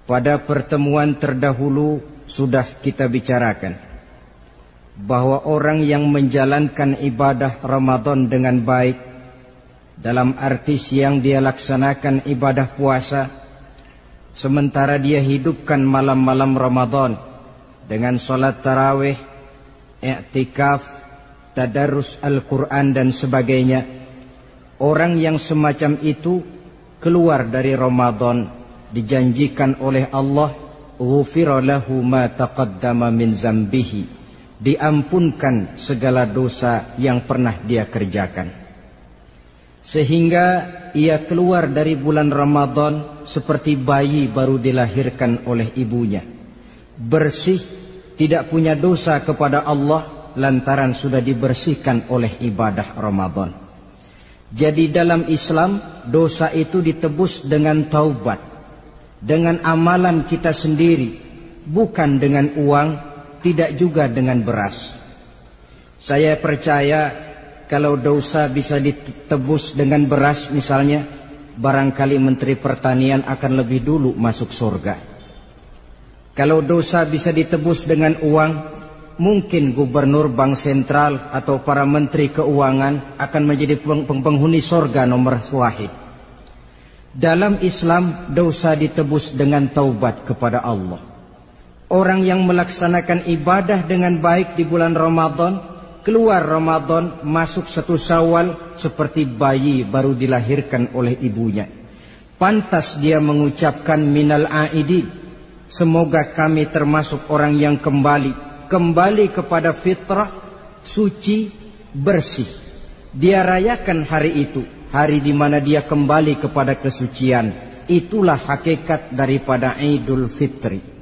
Pada pertemuan terdahulu sudah kita bicarakan bahwa orang yang menjalankan ibadah Ramadan dengan baik, dalam arti siang dia laksanakan ibadah puasa, sementara dia hidupkan malam-malam Ramadan dengan salat tarawih, i'tikaf, tadarus Al-Quran dan sebagainya. Orang yang semacam itu keluar dari Ramadan dijanjikan oleh Allah, ghufira lahu ma taqaddama min zambihi, diampunkan segala dosa yang pernah dia kerjakan. Sehingga ia keluar dari bulan Ramadan seperti bayi baru dilahirkan oleh ibunya, bersih, tidak punya dosa kepada Allah lantaran sudah dibersihkan oleh ibadah Ramadan. Jadi dalam Islam dosa itu ditebus dengan taubat, dengan amalan kita sendiri, bukan dengan uang, tidak juga dengan beras. Saya percaya kalau dosa bisa ditebus dengan beras misalnya, barangkali Menteri Pertanian akan lebih dulu masuk surga. Kalau dosa bisa ditebus dengan uang, mungkin gubernur bank sentral atau para menteri keuangan akan menjadi penghuni surga nomor wahid. Dalam Islam dosa ditebus dengan taubat kepada Allah. Orang yang melaksanakan ibadah dengan baik di bulan Ramadan, keluar Ramadan masuk 1 Syawal seperti bayi baru dilahirkan oleh ibunya. Pantas dia mengucapkan minal aidin, semoga kami termasuk orang yang kembali kepada fitrah, suci, bersih. Dia rayakan hari itu, hari di mana dia kembali kepada kesucian. Itulah hakikat daripada Idul Fitri.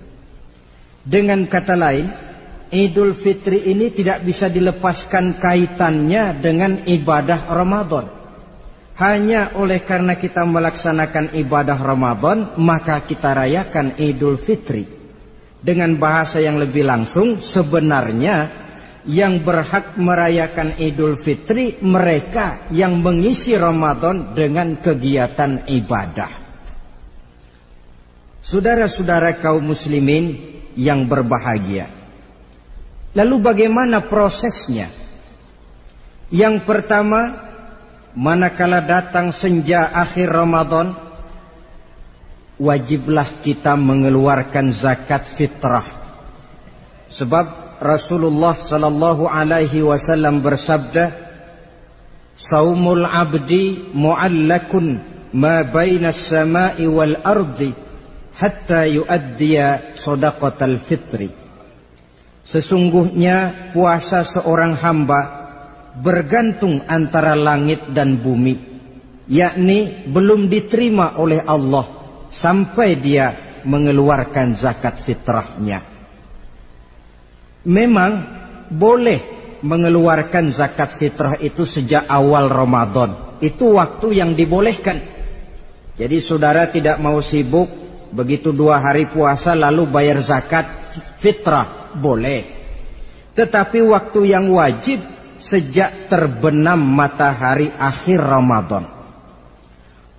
Dengan kata lain, Idul Fitri ini tidak bisa dilepaskan kaitannya dengan ibadah Ramadan. Hanya oleh karena kita melaksanakan ibadah Ramadan, maka kita rayakan Idul Fitri. Dengan bahasa yang lebih langsung, sebenarnya yang berhak merayakan Idul Fitri mereka yang mengisi Ramadan dengan kegiatan ibadah. Saudara-saudara kaum muslimin yang berbahagia, lalu bagaimana prosesnya? Yang pertama, manakala datang senja akhir Ramadan, wajiblah kita mengeluarkan zakat fitrah. Sebab Rasulullah sallallahu alaihi wasallam bersabda, "Saumul 'abdi mu'allakun ma baina as-sama'i wal ardi hatta yuaddiya shadaqatal fitri." Sesungguhnya puasa seorang hamba bergantung antara langit dan bumi, yakni belum diterima oleh Allah sampai dia mengeluarkan zakat fitrahnya. Memang boleh mengeluarkan zakat fitrah itu sejak awal Ramadan. Itu waktu yang dibolehkan. Jadi saudara tidak mau sibuk, begitu 2 hari puasa lalu bayar zakat fitrah, boleh. Tetapi waktu yang wajib sejak terbenam matahari akhir Ramadan.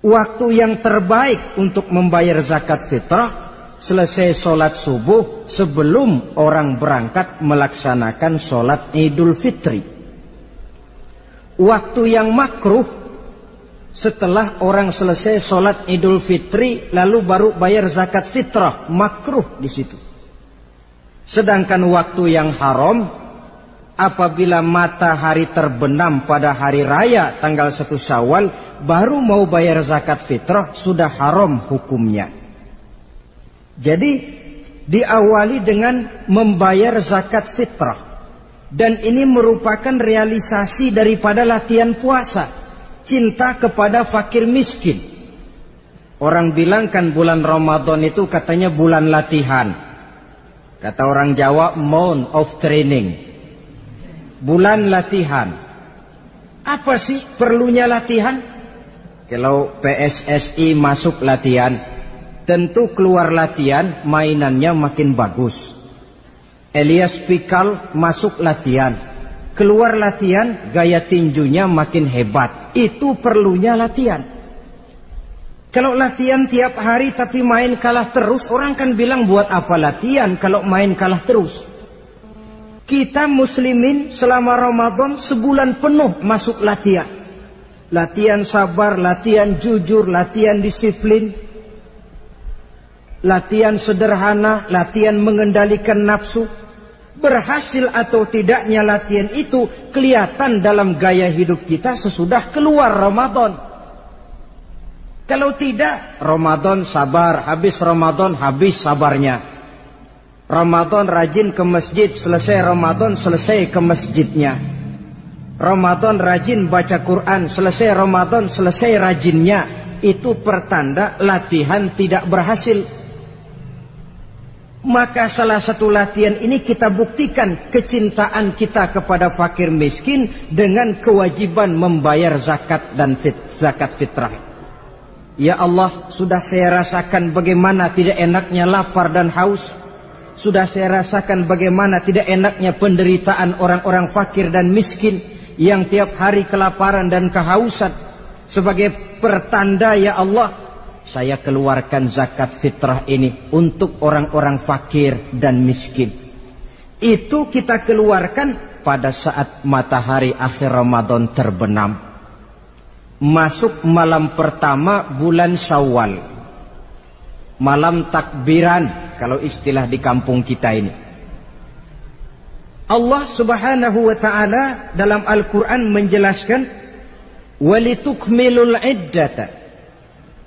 Waktu yang terbaik untuk membayar zakat fitrah selesai sholat subuh sebelum orang berangkat melaksanakan sholat Idul Fitri. Waktu yang makruh setelah orang selesai sholat Idul Fitri lalu baru bayar zakat fitrah, makruh di situ. Sedangkan waktu yang haram apabila matahari terbenam pada hari raya tanggal 1 Syawal baru mau bayar zakat fitrah, sudah haram hukumnya. Jadi diawali dengan membayar zakat fitrah. Dan ini merupakan realisasi daripada latihan puasa, cinta kepada fakir miskin. Orang bilang kan bulan Ramadan itu katanya bulan latihan. Kata orang Jawa, month of training. Bulan latihan. Apa sih perlunya latihan? Kalau PSSI masuk latihan, tentu keluar latihan mainannya makin bagus. Elias Pikal masuk latihan, keluar latihan gaya tinjunya makin hebat. Itu perlunya latihan. Kalau latihan tiap hari tapi main kalah terus, orang kan bilang buat apa latihan kalau main kalah terus. Kita muslimin selama Ramadan sebulan penuh masuk latihan. Latihan sabar, latihan jujur, latihan disiplin, latihan sederhana, latihan mengendalikan nafsu. Berhasil atau tidaknya latihan itu kelihatan dalam gaya hidup kita sesudah keluar Ramadan. Kalau tidak, Ramadan sabar, habis Ramadan habis sabarnya. Ramadan rajin ke masjid, selesai Ramadan selesai ke masjidnya. Ramadan rajin baca Quran, selesai Ramadan selesai rajinnya. Itu pertanda latihan tidak berhasil. Maka salah satu latihan ini kita buktikan kecintaan kita kepada fakir miskin dengan kewajiban membayar zakat dan zakat fitrah. Ya Allah, sudah saya rasakan bagaimana tidak enaknya lapar dan haus. Sudah saya rasakan bagaimana tidak enaknya penderitaan orang-orang fakir dan miskin yang tiap hari kelaparan dan kehausan. Sebagai pertanda, ya Allah, saya keluarkan zakat fitrah ini untuk orang-orang fakir dan miskin. Itu kita keluarkan pada saat matahari akhir Ramadan terbenam. Masuk malam pertama bulan Syawal, malam takbiran kalau istilah di kampung kita ini. Allah subhanahu wa ta'ala dalam Al-Quran menjelaskan, walitukmilul iddata,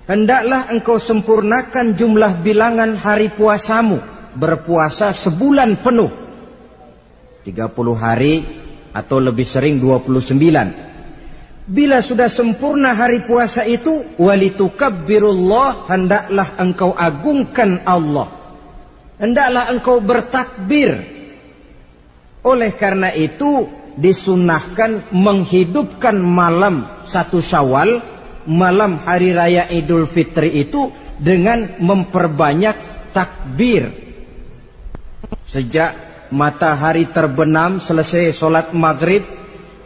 hendaklah engkau sempurnakan jumlah bilangan hari puasamu. Berpuasa sebulan penuh, 30 hari atau lebih sering 29. Bila sudah sempurna hari puasa itu, walitukabbirullah, hendaklah engkau agungkan Allah, hendaklah engkau bertakbir. Oleh karena itu disunahkan menghidupkan malam 1 Syawal, malam hari raya Idul Fitri itu dengan memperbanyak takbir. Sejak matahari terbenam selesai sholat maghrib,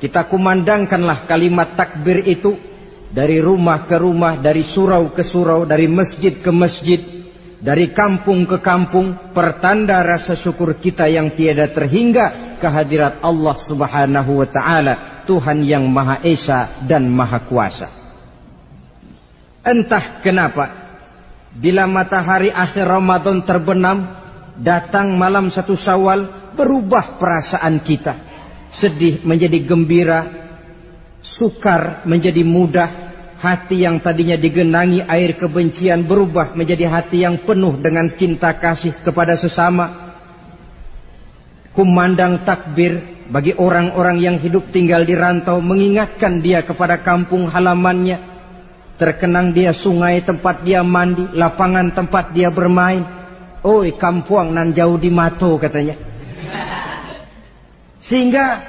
kita kumandangkanlah kalimat takbir itu dari rumah ke rumah, dari surau ke surau, dari masjid ke masjid, dari kampung ke kampung, pertanda rasa syukur kita yang tiada terhingga kehadirat Allah subhanahu wa ta'ala, Tuhan yang Maha Esa dan Maha Kuasa. Entah kenapa, bila matahari akhir Ramadan terbenam, datang malam 1 Syawal, berubah perasaan kita. Sedih menjadi gembira, sukar menjadi mudah, hati yang tadinya digenangi air kebencian berubah menjadi hati yang penuh dengan cinta kasih kepada sesama. Kumandang takbir bagi orang-orang yang hidup tinggal di rantau, mengingatkan dia kepada kampung halamannya. Terkenang dia sungai tempat dia mandi, lapangan tempat dia bermain. Oi kampuang nan jauh di mato, katanya. Sehingga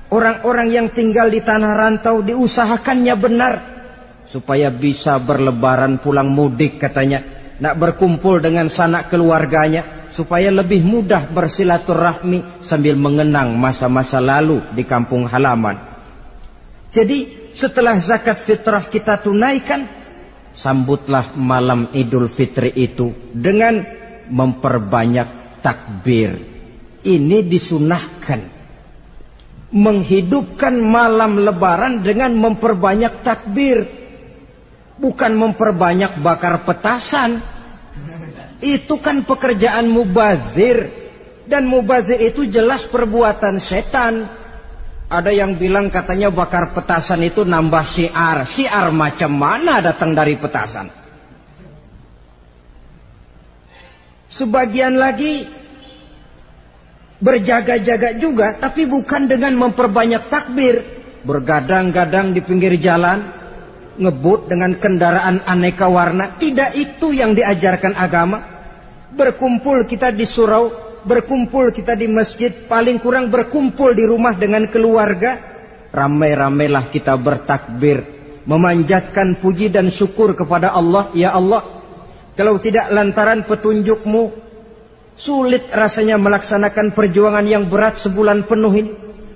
orang-orang yang tinggal di tanah rantau diusahakannya benar supaya bisa berlebaran pulang mudik, katanya. Nak berkumpul dengan sanak keluarganya supaya lebih mudah bersilaturahmi sambil mengenang masa-masa lalu di kampung halaman. Jadi setelah zakat fitrah kita tunaikan, sambutlah malam Idul Fitri itu dengan memperbanyak takbir. Ini disunahkan. Menghidupkan malam lebaran dengan memperbanyak takbir, bukan memperbanyak bakar petasan. Itu kan pekerjaan mubazir, dan mubazir itu jelas perbuatan setan. Ada yang bilang katanya bakar petasan itu nambah syiar. Syiar macam mana datang dari petasan? Sebagian lagi berjaga-jaga juga, tapi bukan dengan memperbanyak takbir. Bergadang-gadang di pinggir jalan, ngebut dengan kendaraan aneka warna. Tidak itu yang diajarkan agama. Berkumpul kita di surau, berkumpul kita di masjid, paling kurang berkumpul di rumah dengan keluarga. Ramai-ramailah kita bertakbir, memanjatkan puji dan syukur kepada Allah. Ya Allah, kalau tidak lantaran petunjukmu, sulit rasanya melaksanakan perjuangan yang berat sebulan penuh ini.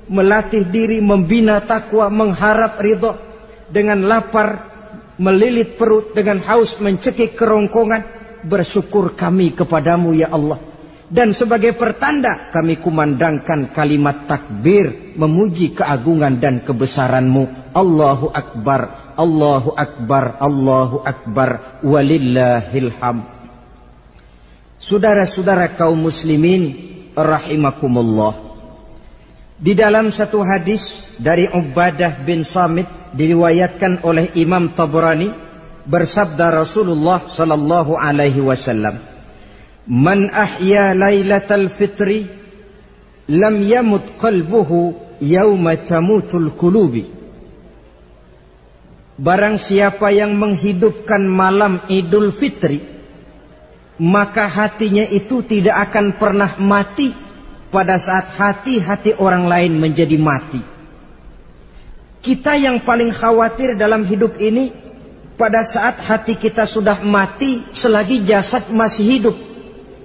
Melatih diri, membina takwa, mengharap ridho. Dengan lapar, melilit perut dengan haus mencekik kerongkongan, bersyukur kami kepadamu ya Allah. Dan sebagai pertanda kami kumandangkan kalimat takbir memuji keagungan dan kebesaranmu. Allahu Akbar, Allahu Akbar, Allahu Akbar, walillahil hamd. Saudara-saudara kaum muslimin rahimakumullah. Di dalam satu hadis dari Ubadah bin Samit diriwayatkan oleh Imam Tabrani, bersabda Rasulullah sallallahu alaihi wasallam, "Man ahya lailatal fitri lam yamut qalbuhu yauma tamutul qulubi." Barang siapa yang menghidupkan malam Idul Fitri, maka hatinya itu tidak akan pernah mati pada saat hati-hati orang lain menjadi mati. Kita yang paling khawatir dalam hidup ini, pada saat hati kita sudah mati selagi jasad masih hidup,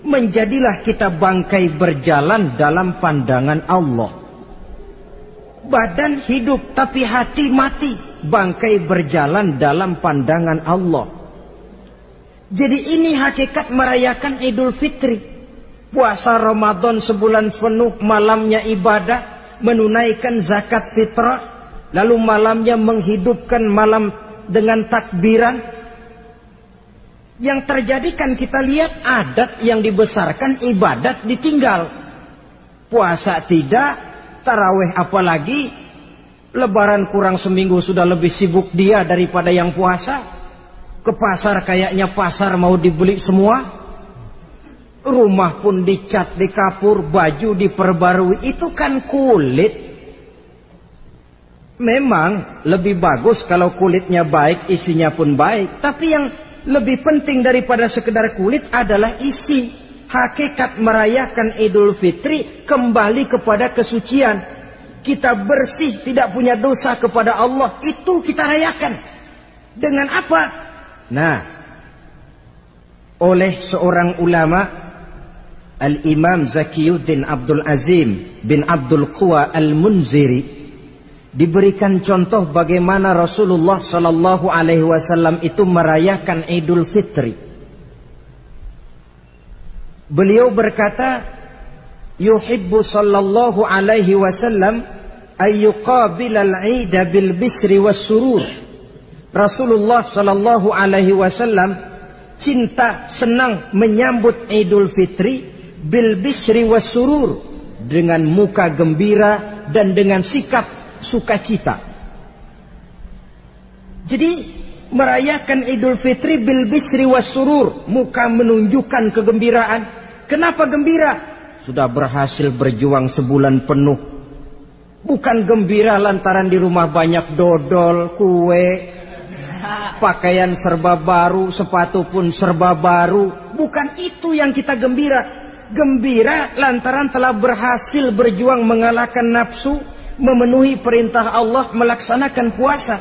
menjadilah kita bangkai berjalan dalam pandangan Allah. Badan hidup tapi hati mati, bangkai berjalan dalam pandangan Allah. Jadi ini hakikat merayakan Idul Fitri. Puasa Ramadan sebulan penuh, malamnya ibadah, menunaikan zakat fitrah, lalu malamnya menghidupkan malam dengan takbiran. Yang terjadi kan kita lihat adat yang dibesarkan, ibadat ditinggal. Puasa tidak, tarawih apalagi, lebaran kurang seminggu sudah lebih sibuk dia daripada yang puasa. Ke pasar kayaknya pasar mau dibeli semua. Rumah pun dicat, dikapur, baju diperbarui. Itu kan kulit. Memang lebih bagus kalau kulitnya baik, isinya pun baik. Tapi yang lebih penting daripada sekedar kulit adalah isi. Hakikat merayakan Idul Fitri kembali kepada kesucian. Kita bersih, tidak punya dosa kepada Allah. Itu kita rayakan. Dengan apa? Nah, oleh seorang ulama, Al-Imam Zakiyuddin Abdul Azim bin Abdul Quwa Al-Munziri, diberikan contoh bagaimana Rasulullah sallallahu alaihi wasallam itu merayakan Idul Fitri. Beliau berkata, yuhibbu sallallahu alaihi wasallam ayyuqabilal 'ida bil bisri was surur. Rasulullah sallallahu alaihi wasallam cinta, senang menyambut Idul Fitri bil bisri was surur, dengan muka gembira dan dengan sikap sukacita. Jadi merayakan Idul Fitri bil bisri was surur, muka menunjukkan kegembiraan. Kenapa gembira? Sudah berhasil berjuang sebulan penuh. Bukan gembira lantaran di rumah banyak dodol, kue, pakaian serba baru, sepatu pun serba baru. Bukan itu yang kita gembira. Gembira lantaran telah berhasil berjuang mengalahkan nafsu, memenuhi perintah Allah, melaksanakan puasa.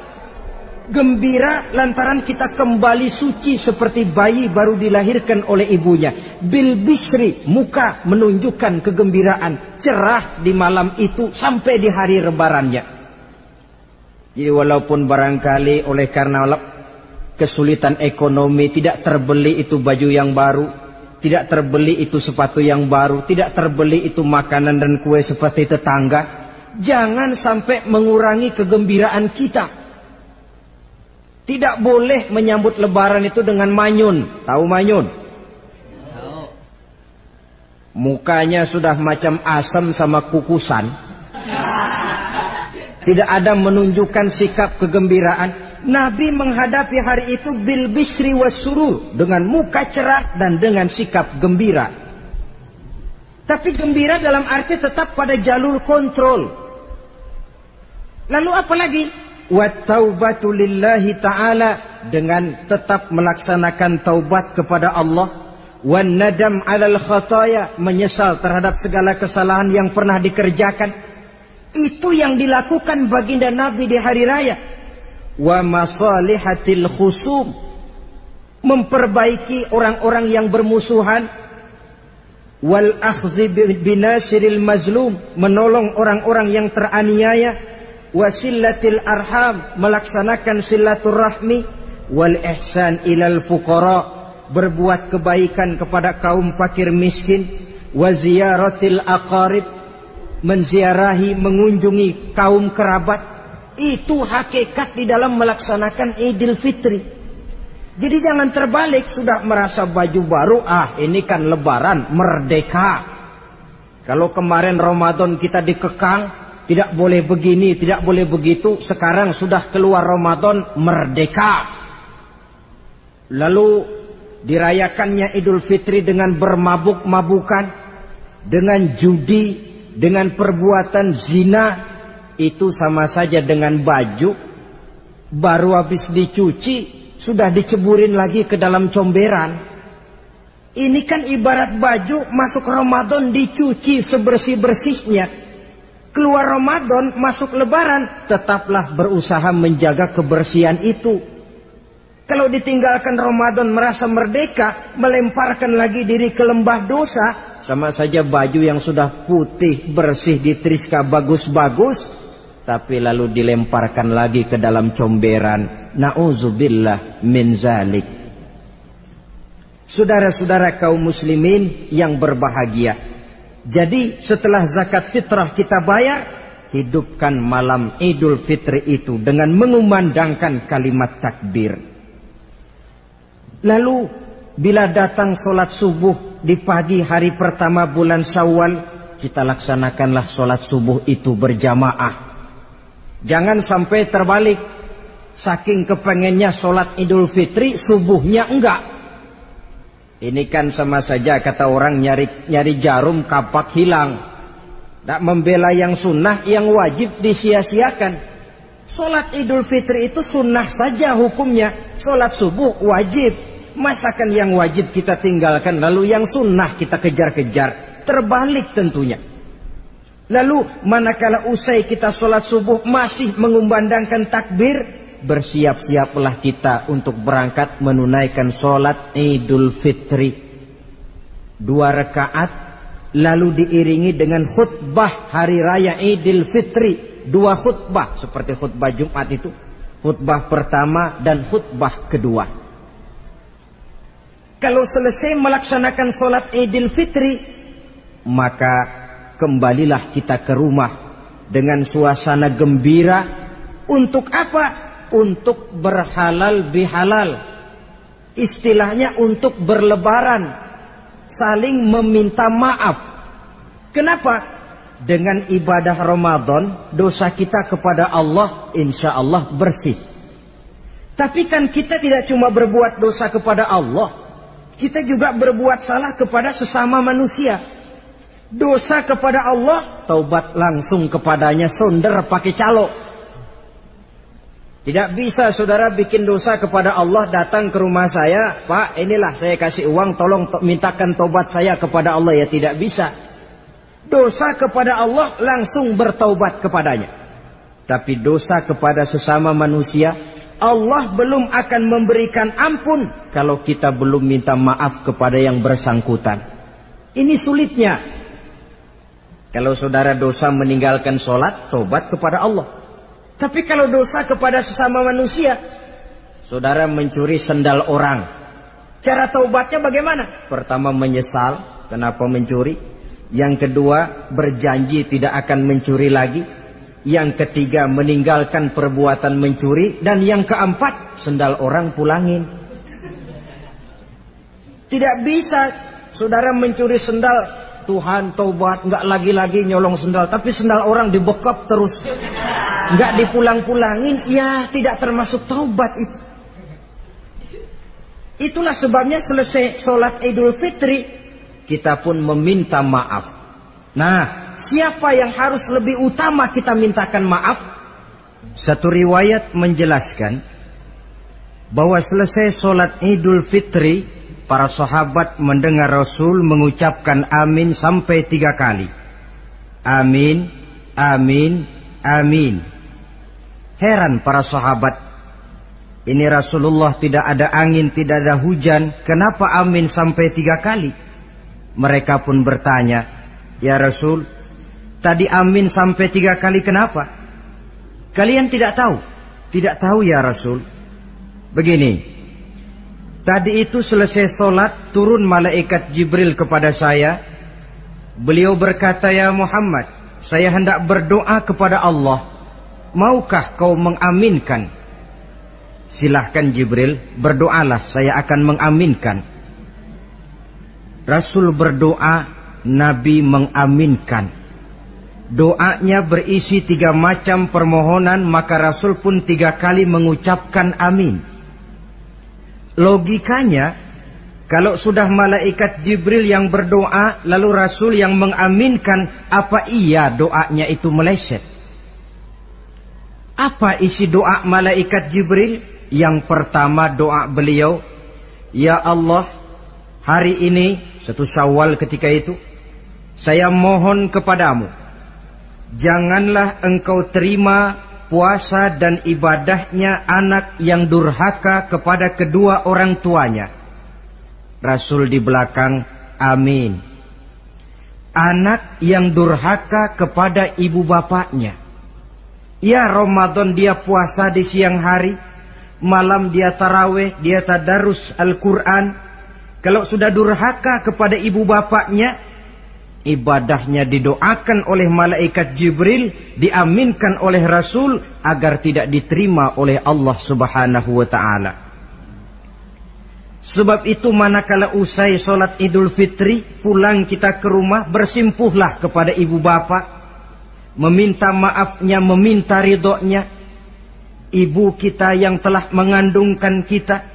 Gembira lantaran kita kembali suci seperti bayi baru dilahirkan oleh ibunya. Bil bisri, muka menunjukkan kegembiraan, cerah di malam itu sampai di hari lebarannya. Jadi walaupun barangkali oleh karena kesulitan ekonomi tidak terbeli itu baju yang baru, tidak terbeli itu sepatu yang baru, tidak terbeli itu makanan dan kue seperti tetangga, jangan sampai mengurangi kegembiraan kita. Tidak boleh menyambut lebaran itu dengan manyun. Tahu manyun? Mukanya sudah macam asam sama kukusan. Tidak ada menunjukkan sikap kegembiraan. Nabi menghadapi hari itu bil bisri was surur, dengan muka cerah dan dengan sikap gembira. Tapi gembira dalam arti tetap pada jalur kontrol. Lalu apa lagi? Wat taubatu lillahi ta'ala, dengan tetap melaksanakan taubat kepada Allah. Wan nadam 'alal khataya, menyesal terhadap segala kesalahan yang pernah dikerjakan. Itu yang dilakukan baginda Nabi di hari raya. Wa masalihatil khusum, memperbaiki orang-orang yang bermusuhan. Wal akhzi binasiril mazlum, menolong orang-orang yang teraniaya. Wasillatil arham, melaksanakan silaturahmi. wal ihsan ilal fuqara, berbuat kebaikan kepada kaum fakir miskin, wa ziyaratil aqarib, menziarahi, mengunjungi kaum kerabat. Itu hakikat di dalam melaksanakan Idul Fitri. Jadi jangan terbalik, sudah merasa baju baru, ini kan lebaran, merdeka. Kalau kemarin Ramadan kita dikekang, tidak boleh begini, tidak boleh begitu, sekarang sudah keluar Ramadan, merdeka. Lalu dirayakannya Idul Fitri dengan bermabuk-mabukan, dengan judi, dengan perbuatan zina. Itu sama saja dengan baju baru habis dicuci sudah diceburin lagi ke dalam comberan. Ini kan ibarat baju masuk Ramadan dicuci sebersih-bersihnya, keluar Ramadan masuk Lebaran tetaplah berusaha menjaga kebersihan itu. Kalau ditinggalkan Ramadan merasa merdeka, melemparkan lagi diri ke lembah dosa, sama saja baju yang sudah putih bersih ditriska bagus-bagus, tapi lalu dilemparkan lagi ke dalam comberan. Na'udzubillah min zalik. Saudara-saudara kaum muslimin yang berbahagia, jadi setelah zakat fitrah kita bayar, hidupkan malam Idul Fitri itu dengan mengumandangkan kalimat takbir. Lalu bila datang sholat subuh di pagi hari pertama bulan Syawal, kita laksanakanlah sholat subuh itu berjamaah. Jangan sampai terbalik, saking kepengennya sholat Idul Fitri, subuhnya enggak. Ini kan sama saja kata orang nyari jarum kapak hilang. Tak membela yang sunnah, yang wajib disia-siakan. Sholat Idul Fitri itu sunnah saja hukumnya, sholat subuh wajib. Masakan yang wajib kita tinggalkan, lalu yang sunnah kita kejar-kejar? Terbalik tentunya. Lalu manakala usai kita sholat subuh masih mengumandangkan takbir, bersiap-siaplah kita untuk berangkat menunaikan sholat Idul Fitri. 2 rakaat, lalu diiringi dengan khutbah hari raya Idul Fitri. 2 khutbah seperti khutbah Jumat itu, khutbah pertama dan khutbah kedua. Kalau selesai melaksanakan sholat Idul Fitri, maka kembalilah kita ke rumah dengan suasana gembira. Untuk apa? Untuk berhalal bihalal. Istilahnya untuk berlebaran, saling meminta maaf. Kenapa? Dengan ibadah Ramadan, dosa kita kepada Allah insya Allah bersih. Tapi kan kita tidak cuma berbuat dosa kepada Allah, kita juga berbuat salah kepada sesama manusia. Dosa kepada Allah, taubat langsung kepadanya, sonder pakai calo. Tidak bisa saudara bikin dosa kepada Allah, datang ke rumah saya, Pak inilah saya kasih uang, tolong mintakan taubat saya kepada Allah. Ya tidak bisa. Dosa kepada Allah langsung bertaubat kepadanya. Tapi dosa kepada sesama manusia, Allah belum akan memberikan ampun kalau kita belum minta maaf kepada yang bersangkutan. Ini sulitnya. Kalau saudara dosa meninggalkan sholat, taubat kepada Allah. Tapi kalau dosa kepada sesama manusia, saudara mencuri sendal orang, cara taubatnya bagaimana? Pertama menyesal, kenapa mencuri? Yang kedua berjanji tidak akan mencuri lagi. Yang ketiga meninggalkan perbuatan mencuri. Dan yang keempat, sendal orang pulangin. Tidak bisa saudara mencuri sendal, Tuhan taubat, nggak lagi-lagi nyolong sendal, tapi sendal orang dibekap terus, nggak dipulang-pulangin, ya tidak termasuk taubat itu. Itulah sebabnya selesai sholat Idul Fitri, kita pun meminta maaf. Nah, siapa yang harus lebih utama kita mintakan maaf? Satu riwayat menjelaskan bahwa selesai sholat Idul Fitri, para sahabat mendengar Rasul mengucapkan amin sampai 3 kali. Amin, amin, amin. Heran para sahabat. Ini Rasulullah tidak ada angin, tidak ada hujan. Kenapa amin sampai 3 kali? Mereka pun bertanya, ya Rasul, tadi amin sampai 3 kali kenapa? Kalian tidak tahu? Tidak tahu ya Rasul. Begini, tadi itu selesai sholat, turun malaikat Jibril kepada saya. Beliau berkata, "Ya Muhammad, saya hendak berdoa kepada Allah. Maukah kau mengaminkan?" "Silahkan Jibril, berdoalah, saya akan mengaminkan." Rasul berdoa, Nabi mengaminkan. Doanya berisi 3 macam permohonan, maka Rasul pun 3 kali mengucapkan amin. Logikanya, kalau sudah malaikat Jibril yang berdoa, lalu Rasul yang mengaminkan, apa iya doanya itu meleset? Apa isi doa malaikat Jibril? Yang pertama doa beliau, "Ya Allah, hari ini," 1 Syawal ketika itu, "saya mohon kepadamu, janganlah engkau terima puasa dan ibadahnya anak yang durhaka kepada kedua orang tuanya." Rasul di belakang, "Amin." Anak yang durhaka kepada ibu bapaknya. Ya, Ramadan dia puasa di siang hari, malam dia tarawih, dia tadarus Al-Quran. Kalau sudah durhaka kepada ibu bapaknya, ibadahnya didoakan oleh malaikat Jibril, diaminkan oleh Rasul agar tidak diterima oleh Allah Subhanahu wa ta'ala. Sebab itu manakala usai sholat Idul Fitri, pulang kita ke rumah, bersimpuhlah kepada ibu bapak, meminta maafnya, meminta ridhonya. Ibu kita yang telah mengandungkan kita,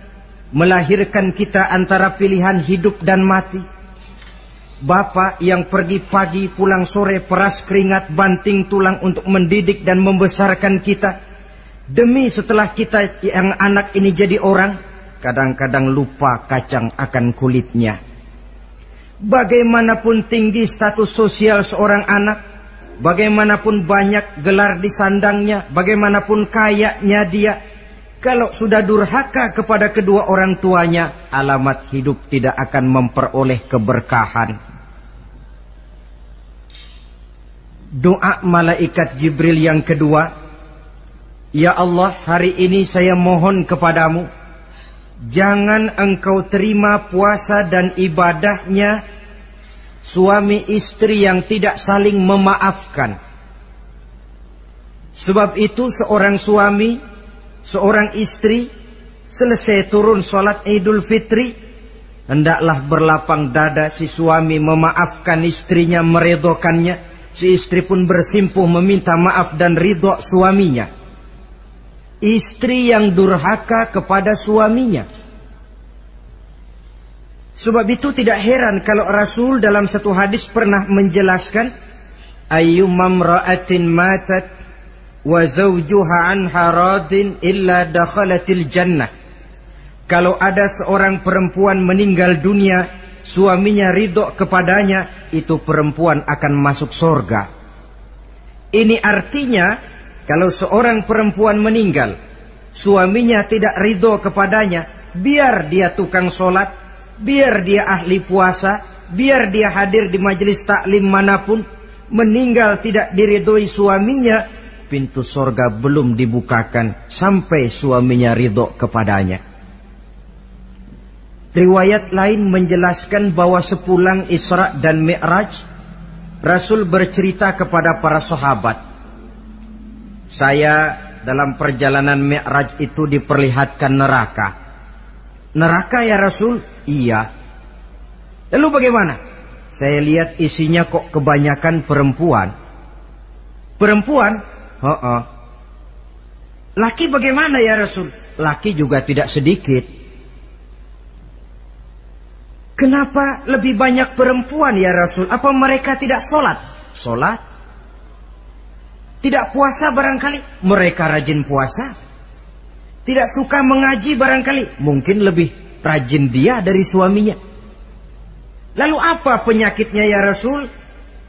melahirkan kita antara pilihan hidup dan mati. Bapak yang pergi pagi pulang sore, peras keringat banting tulang untuk mendidik dan membesarkan kita. Demi setelah kita yang anak ini jadi orang, kadang-kadang lupa kacang akan kulitnya. Bagaimanapun tinggi status sosial seorang anak, bagaimanapun banyak gelar di sandangnya, bagaimanapun kayanya dia, kalau sudah durhaka kepada kedua orang tuanya, alamat hidup tidak akan memperoleh keberkahan. Doa malaikat Jibril yang kedua, "Ya Allah, hari ini saya mohon kepadamu, jangan engkau terima puasa dan ibadahnya suami istri yang tidak saling memaafkan." Sebab itu seorang suami, seorang istri, selesai turun sholat Idul Fitri, hendaklah berlapang dada si suami memaafkan istrinya, meridhokannya. Si istri pun bersimpuh meminta maaf dan ridho suaminya. Istri yang durhaka kepada suaminya. Sebab itu tidak heran kalau Rasul dalam satu hadis pernah menjelaskan, "Ayyumam ra'atin matat wa zawjuha anha radin illa dakhalatil jannah." Kalau ada seorang perempuan meninggal dunia, suaminya ridho kepadanya, itu perempuan akan masuk surga. Ini artinya, kalau seorang perempuan meninggal, suaminya tidak ridho kepadanya, biar dia tukang sholat, biar dia ahli puasa, biar dia hadir di majelis taklim manapun, meninggal tidak diridhoi suaminya, pintu surga belum dibukakan sampai suaminya ridho kepadanya. Riwayat lain menjelaskan bahwa sepulang Isra dan Mi'raj, Rasul bercerita kepada para sahabat, "Saya dalam perjalanan Mi'raj itu diperlihatkan neraka." "Neraka ya Rasul?" "Iya." "Lalu bagaimana?" "Saya lihat isinya kok kebanyakan perempuan." "Perempuan?" "Heeh." "Laki bagaimana ya Rasul?" "Laki juga tidak sedikit." "Kenapa lebih banyak perempuan ya Rasul? Apa mereka tidak sholat?" "Sholat." "Tidak puasa barangkali?" "Mereka rajin puasa." "Tidak suka mengaji barangkali?" "Mungkin lebih rajin dia dari suaminya." "Lalu apa penyakitnya ya Rasul?"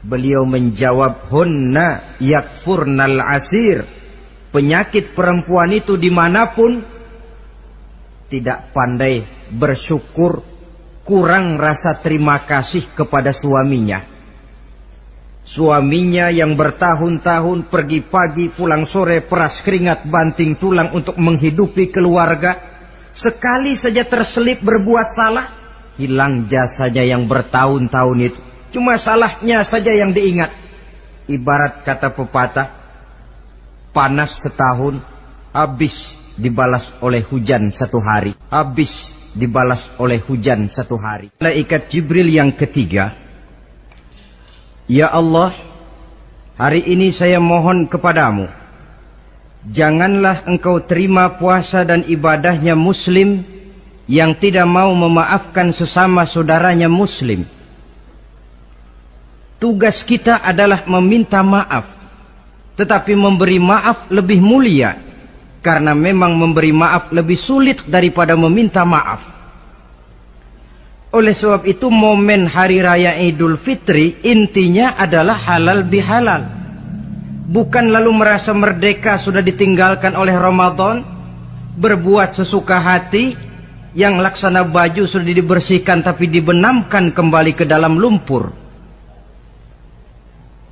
Beliau menjawab, "Hunna yakfurnal asir." Penyakit perempuan itu dimanapun, tidak pandai bersyukur, kurang rasa terima kasih kepada suaminya. Suaminya yang bertahun-tahun pergi pagi pulang sore, peras keringat banting tulang untuk menghidupi keluarga, sekali saja terselip berbuat salah, hilang jasanya yang bertahun-tahun itu. Cuma salahnya saja yang diingat. Ibarat kata pepatah, panas setahun, habis dibalas oleh hujan satu hari. Habis dibalas oleh hujan satu hari. Malaikat Jibril yang ketiga, ya Allah, hari ini saya mohon kepadamu, janganlah engkau terima puasa dan ibadahnya muslim yang tidak mau memaafkan sesama saudaranya muslim. Tugas kita adalah meminta maaf, tetapi memberi maaf lebih mulia, karena memang memberi maaf lebih sulit daripada meminta maaf. Oleh sebab itu momen hari raya Idul Fitri intinya adalah halal bihalal. Bukan lalu merasa merdeka sudah ditinggalkan oleh Ramadan, berbuat sesuka hati, yang laksana baju sudah dibersihkan tapi dibenamkan kembali ke dalam lumpur.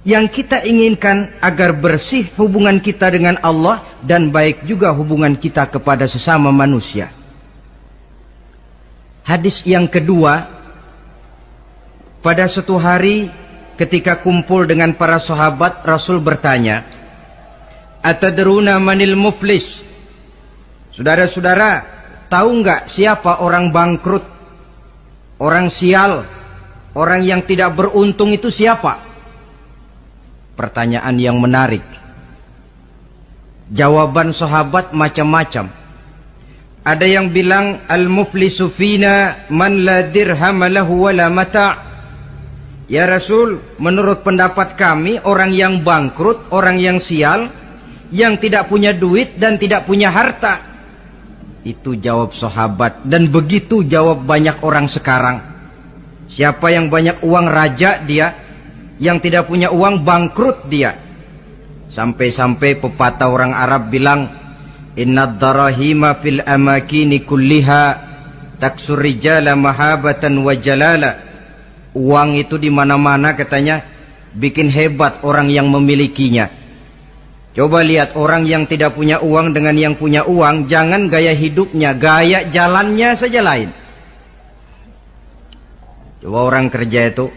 Yang kita inginkan agar bersih hubungan kita dengan Allah dan baik juga hubungan kita kepada sesama manusia. Hadis yang kedua, pada suatu hari ketika kumpul dengan para sahabat, Rasul bertanya, "Atadruna manil muflis?" Saudara-saudara, tahu nggak siapa orang bangkrut, orang sial, orang yang tidak beruntung itu siapa? Pertanyaan yang menarik. Jawaban sahabat macam-macam. Ada yang bilang al-muflisu fina man la dirham lahu wala mata'. Ya Rasul, menurut pendapat kami orang yang bangkrut, orang yang sial, yang tidak punya duit dan tidak punya harta. Itu jawab sahabat, dan begitu jawab banyak orang sekarang. Siapa yang banyak uang raja dia, yang tidak punya uang bangkrut dia. Sampai-sampai pepatah orang Arab bilang, innad darahima fil amakini kulliha taksur rijala mahabatan wa jalala. Uang itu di mana-mana katanya bikin hebat orang yang memilikinya. Coba lihat orang yang tidak punya uang dengan yang punya uang, jangan gaya hidupnya, gaya jalannya saja lain. Coba orang kerja itu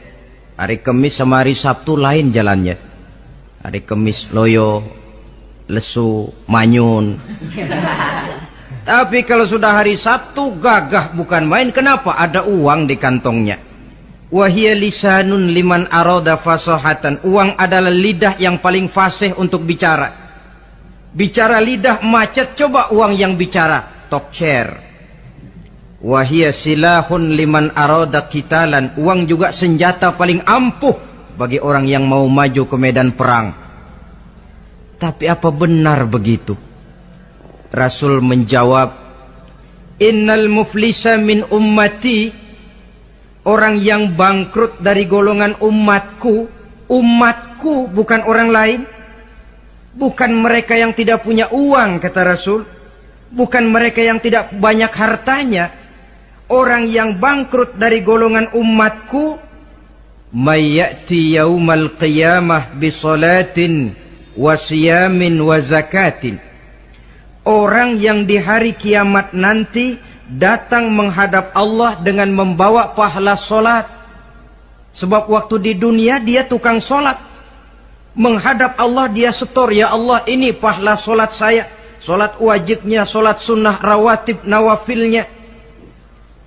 hari Kamis sama hari Sabtu lain jalannya. Hari Kamis loyo, lesu, manyun. Tapi kalau sudah hari Sabtu gagah bukan main. Kenapa? Ada uang di kantongnya. Wahia lisanun liman arada fasahatan. Uang adalah lidah yang paling fasih untuk bicara. Bicara lidah macet, coba uang yang bicara talk share. Wahia silahun liman arada qitalan. Uang juga senjata paling ampuh bagi orang yang mau maju ke medan perang. Tapi apa benar begitu? Rasul menjawab, innal muflisa min ummati. Orang yang bangkrut dari golongan umatku. Umatku bukan orang lain. Bukan mereka yang tidak punya uang, kata Rasul. Bukan mereka yang tidak banyak hartanya. Orang yang bangkrut dari golongan umatku, may ya'ti yaumal qiyamah bi salatin wa siyamin wa zakatin. Orang yang di hari kiamat nanti datang menghadap Allah dengan membawa pahala solat. Sebab waktu di dunia dia tukang solat. Menghadap Allah dia setor, ya Allah ini pahala solat saya. Solat wajibnya, solat sunnah rawatib nawafilnya.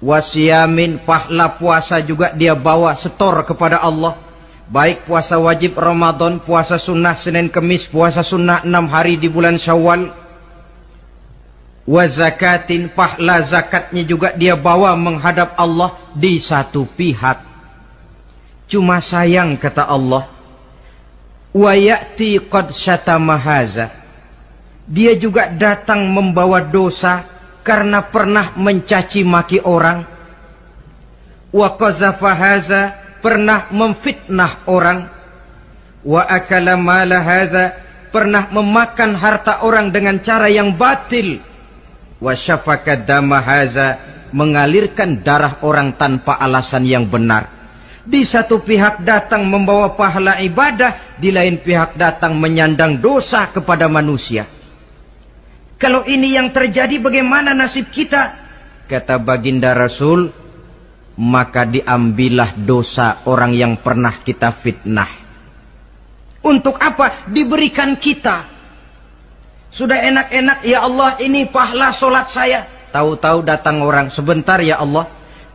Wasiyamin, pahala puasa juga dia bawa setor kepada Allah. Baik puasa wajib Ramadan, puasa sunnah Senin Kemis, puasa sunnah 6 hari di bulan Syawal. Wa zakatin, pahala zakatnya juga dia bawa menghadap Allah di satu pihak. Cuma sayang kata Allah, wa ya'ti qad syatama haza. Dia juga datang membawa dosa karena pernah mencaci maki orang. Wa qazafa haza, pernah memfitnah orang. Wa akala mala haza, pernah memakan harta orang dengan cara yang batil. Wa syafaka dama haza, mengalirkan darah orang tanpa alasan yang benar. Di satu pihak datang membawa pahala ibadah, di lain pihak datang menyandang dosa kepada manusia. Kalau ini yang terjadi, bagaimana nasib kita? kata baginda Rasul, maka diambillah dosa orang yang pernah kita fitnah. Untuk apa? Diberikan kita. Sudah enak-enak, ya Allah ini pahala solat saya. Tahu-tahu datang orang, sebentar ya Allah,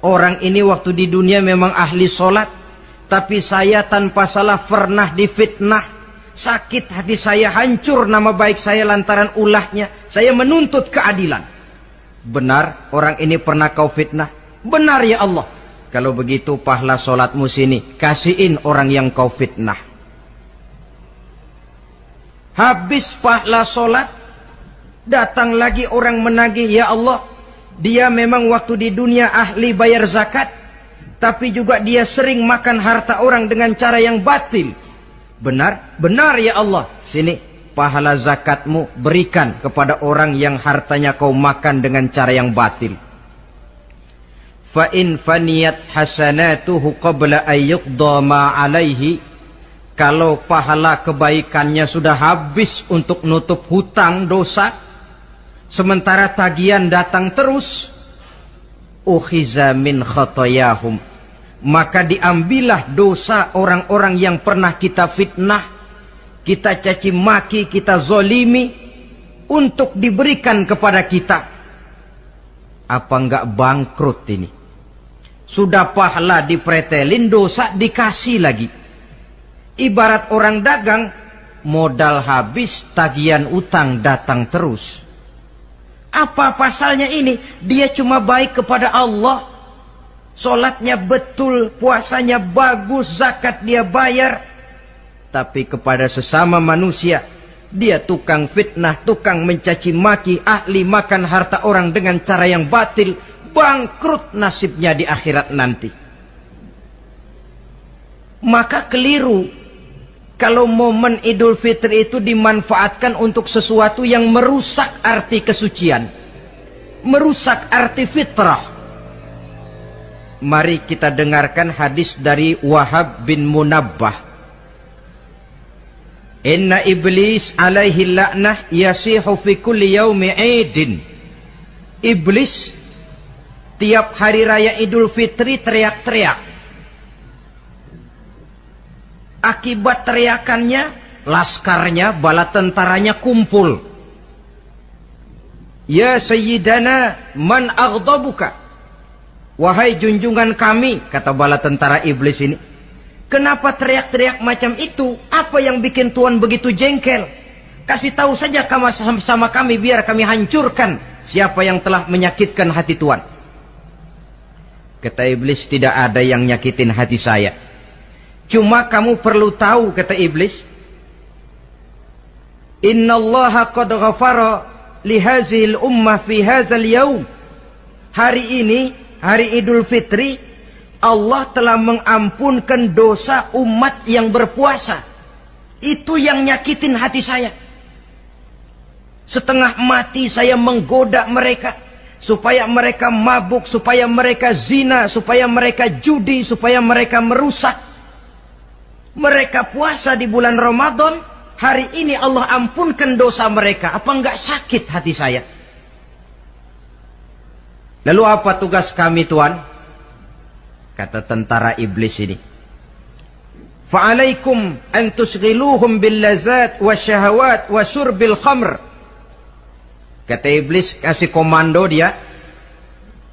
orang ini waktu di dunia memang ahli solat, tapi saya tanpa salah pernah difitnah. Sakit hati saya, hancur nama baik saya lantaran ulahnya. Saya menuntut keadilan. Benar orang ini pernah kau fitnah? Benar ya Allah. Kalau begitu pahala solatmu sini, kasihin orang yang kau fitnah. Habis pahala solat, datang lagi orang menagih, ya Allah, dia memang waktu di dunia ahli bayar zakat, tapi juga dia sering makan harta orang dengan cara yang batil. Benar? Benar ya Allah. Sini, pahala zakatmu berikan kepada orang yang hartanya kau makan dengan cara yang batil. Fa in faniyat hasanatuhu qabla ayyuqda ma alaihi. Kalau pahala kebaikannya sudah habis untuk nutup hutang dosa, sementara tagihan datang terus, ukhiza min khatayahum, maka diambillah dosa orang-orang yang pernah kita fitnah, kita caci maki, kita zolimi, untuk diberikan kepada kita. Apa enggak bangkrut ini? Sudah pahala dipretelin, dosa dikasih lagi. Ibarat orang dagang, modal habis, tagihan utang datang terus. Apa pasalnya ini? Dia cuma baik kepada Allah. Solatnya betul, puasanya bagus, zakat dia bayar. Tapi kepada sesama manusia, dia tukang fitnah, tukang mencaci maki, ahli makan harta orang dengan cara yang batil. Bangkrut nasibnya di akhirat nanti. Maka keliru kalau momen Idul Fitri itu dimanfaatkan untuk sesuatu yang merusak arti kesucian, merusak arti fitrah. Mari kita dengarkan hadis dari Wahab bin Munabbah. Inna iblis alaihi la'nah yasihu fi kulli yaumi idin. Iblis tiap hari raya Idul Fitri teriak-teriak. Akibat teriakannya, laskarnya, bala tentaranya kumpul. Ya Sayyidana, man aghdabuka? Wahai junjungan kami, kata bala tentara iblis ini, kenapa teriak-teriak macam itu? Apa yang bikin Tuhan begitu jengkel? Kasih tahu saja sama kami biar kami hancurkan siapa yang telah menyakitkan hati Tuhan. Kata iblis, tidak ada yang nyakitin hati saya. Cuma kamu perlu tahu, kata iblis, innallaha qad ghafara li hazihil ummah fi hadzal yaum. Hari ini, hari Idul Fitri, Allah telah mengampunkan dosa umat yang berpuasa. Itu yang nyakitin hati saya. Setengah mati saya menggoda mereka, supaya mereka mabuk, supaya mereka zina, supaya mereka judi, supaya mereka merusak. Mereka puasa di bulan Ramadan, hari ini Allah ampunkan dosa mereka. Apa enggak sakit hati saya? Lalu apa tugas kami Tuhan? Kata tentara iblis ini, fa'alaikum an tusghiluhum bil lazat wa syahawat wa syurbil khamr. Kata iblis, kasih komando dia,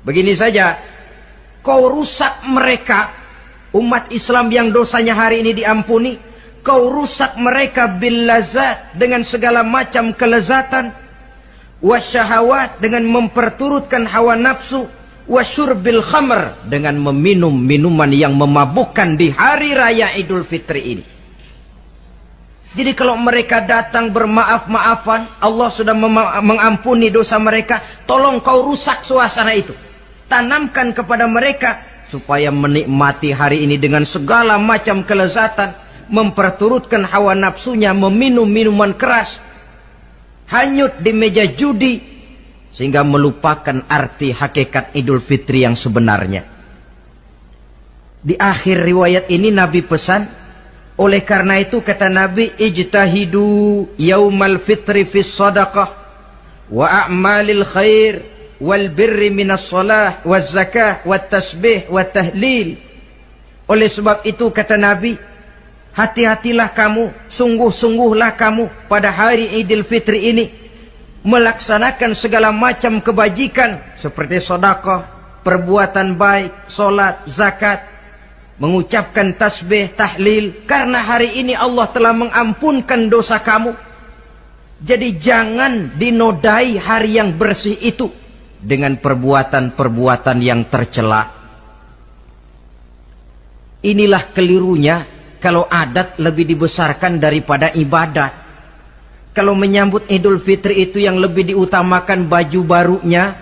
begini saja, kau rusak mereka, umat Islam yang dosanya hari ini diampuni, kau rusak mereka bil lazat, dengan segala macam kelezatan, wasyahawat, dengan memperturutkan hawa nafsu, wasyurbil khamr, dengan meminum minuman yang memabukkan di hari raya Idul Fitri ini. Jadi kalau mereka datang bermaaf-maafan, Allah sudah mengampuni dosa mereka, tolong kau rusak suasana itu. Tanamkan kepada mereka supaya menikmati hari ini dengan segala macam kelezatan, memperturutkan hawa nafsunya, meminum minuman keras, hanyut di meja judi, sehingga melupakan arti hakikat Idul Fitri yang sebenarnya. Di akhir riwayat ini Nabi pesan, oleh karena itu kata Nabi, ijtahidu yaumal fitri fis sadaqah wa a'malil khair wal birri minas shalah waz zakah wat tasbih wat tahlil. Oleh sebab itu kata Nabi, hati-hatilah kamu, sungguh-sungguhlah kamu pada hari Idul Fitri ini melaksanakan segala macam kebajikan seperti sedekah, perbuatan baik, solat, zakat, mengucapkan tasbih, tahlil, karena hari ini Allah telah mengampunkan dosa kamu. Jadi jangan dinodai hari yang bersih itu dengan perbuatan-perbuatan yang tercela. Inilah kelirunya kalau adat lebih dibesarkan daripada ibadat. Kalau menyambut Idul Fitri itu yang lebih diutamakan baju barunya,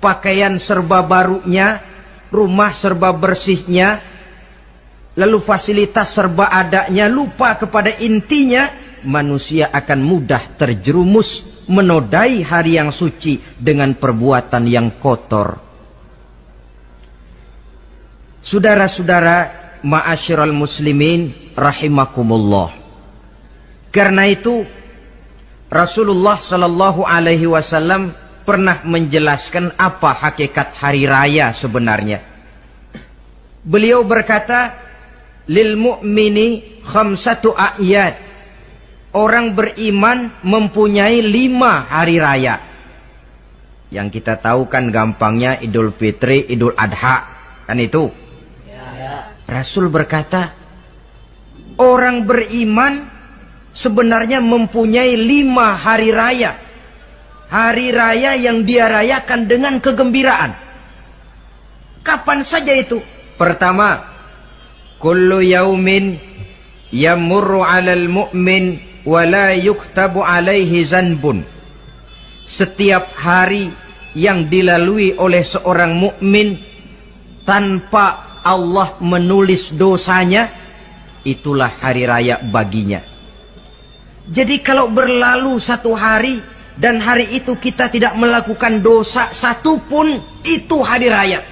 pakaian serba barunya, rumah serba bersihnya, lalu fasilitas serba adanya, lupa kepada intinya, manusia akan mudah terjerumus menodai hari yang suci dengan perbuatan yang kotor. Saudara-saudara, ma'asyiral muslimin rahimakumullah. Karena itu Rasulullah sallallahu alaihi wasallam pernah menjelaskan apa hakikat hari raya sebenarnya. Beliau berkata, lil mu'mini khamsatu a'yad. Orang beriman mempunyai 5 hari raya. Yang kita tahu kan gampangnya Idul Fitri, Idul Adha, kan itu. Rasul berkata, orang beriman sebenarnya mempunyai 5 hari raya. Hari raya yang dia rayakan dengan kegembiraan. Kapan saja itu? Pertama, kullu yaumin yamurru 'alal mu'min wa la yuktabu 'alaihi zanbun. Setiap hari yang dilalui oleh seorang mukmin tanpa Allah menulis dosanya, itulah hari raya baginya. Jadi kalau berlalu 1 hari dan hari itu kita tidak melakukan dosa satupun, itu hari raya.